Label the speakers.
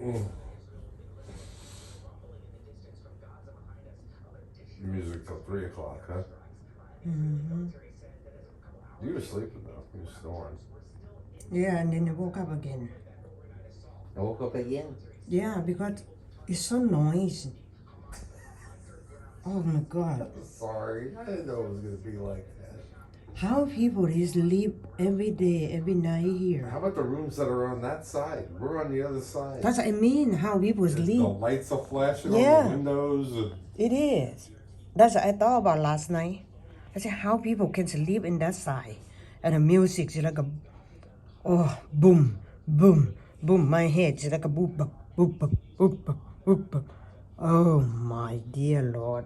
Speaker 1: Mm. Music till 3 o'clock, huh?
Speaker 2: Mm-hmm.
Speaker 1: You were sleeping though. You were snoring.
Speaker 2: Yeah, and then I woke up again.
Speaker 3: I woke up again.
Speaker 2: Yeah, because it's so noisy. Oh my God.
Speaker 1: Sorry, I didn't know it was gonna be like that.
Speaker 2: How people they sleep every day, every night
Speaker 1: How
Speaker 2: here.
Speaker 1: about the rooms that are on that side? We're on the other side.
Speaker 2: That's what I mean, how people
Speaker 1: The
Speaker 2: sleep.
Speaker 1: lights are flashing
Speaker 2: Yeah.
Speaker 1: on the windows. And
Speaker 2: It is. That's what I thought about last night. I said, how people can sleep in that side. And the music is like a, oh, boom, boom, boom. My head is like a boop, boop, boop, boop, boop, boop, boop. Oh my dear Lord.